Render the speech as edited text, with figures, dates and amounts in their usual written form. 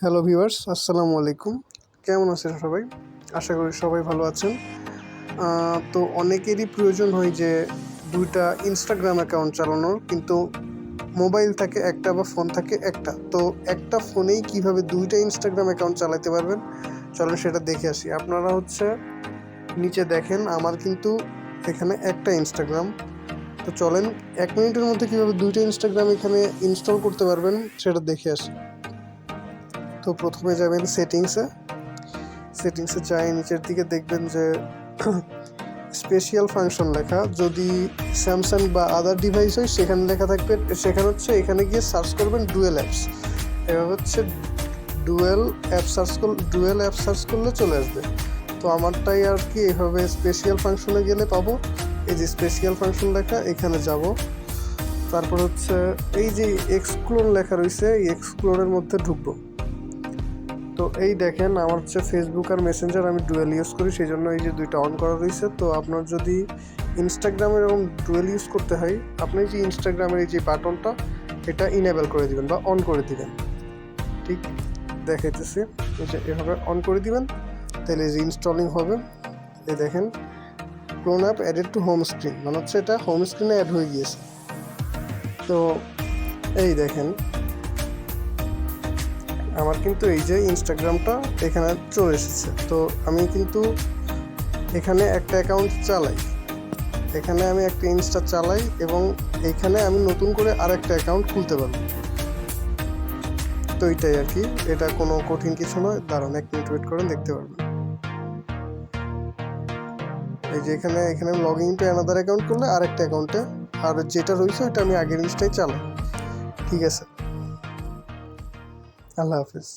Hello viewers, আসসালামু আলাইকুম। কেমন আছেন সবাই? আশা করি সবাই ভালো আছেন। তো অনেকেরই প্রয়োজন হয় যে দুইটা ইনস্টাগ্রাম অ্যাকাউন্ট চালানোর, কিন্তু মোবাইল থাকে একটা বা ফোন থাকে একটা। তো একটা ফোনেই কিভাবে দুইটা ইনস্টাগ্রাম অ্যাকাউন্ট চালাতে পারবেন, চলেন সেটা দেখে আসি। আপনারা নিচে দেখেন, আমার কিন্তু এখানে একটা ইনস্টাগ্রাম। তো চলেন 1 মিনিটের মধ্যে কিভাবে দুইটা ইনস্টাগ্রাম এখানে ইনস্টল করতে পারবেন সেটা দেখে আসি। তো প্রথমে যাবেন সেটিংসে যাই, নিচের দিকে দেখবেন যে স্পেশাল ফাংশন লেখা। যদি স্যামসাং বা আদার ডিভাইস হয় সেখানে লেখা থাকবে, সেখানে এখানে গিয়ে সার্চ করবেন ডুয়েল অ্যাপস। এভাবে ডুয়েল অ্যাপ সার্চ করলে চলে আসবে। তো আমারটাই আর কি এভাবে স্পেশাল ফাংশনে গেলে পাবো। এই যে স্পেশাল ফাংশন লেখা, এখানে যাব। তারপর এই যে এক্সপ্লোর লেখা রয়েছে, এই এক্সপ্লোরের মধ্যে ঢুকবো। তো এই দেখেন, আমার ফেসবুক আর মেসেঞ্জার আমি ডুয়েল ইউজ করি, সেই জন্য এই যে দুইটা অন করা রয়েছে। তো আপনার যদি ইনস্টাগ্রামের এরকম ডুয়েল ইউজ করতে হয়, আপনি যে ইনস্টাগ্রামের এই যে বাটনটা, এটা ইনেবল করে দিবেন বা অন করে দিবেন। ঠিক দেখাইতেছি, এটা এভাবে অন করে দিবেন, তাহলে এই যে ইনস্টলিং হবে। এই দেখেন, clone app added to home screen, মানে এটা হোম স্ক্রিনে অ্যাড হয়ে গিয়েছে। তো এই দেখেন, আমার কিন্তু এই যে ইনস্টাগ্রামটা এখানে চলে এসেছে। তো আমি কিন্তু এখানে একটা অ্যাকাউন্ট চালাই, এখানে আমি একটা ইনস্টা চালাই এবং এখানে আমি নতুন করে আরেকটা অ্যাকাউন্ট খুলতে পারবো। তো এইটাই আর কি, এটা কোনো কঠিন কিছু নয়। দাঁড়ান 1 মিনিট ওয়েট করেন, দেখতে পারবেন। এই যে এখানে log in to another account করলে আরেকটা অ্যাকাউন্টে, আর যেটা রয়েছে ওইটা আমি আগের ইনস্টাই চালাই। ঠিক আছে, আল্লাহ হাফিজ।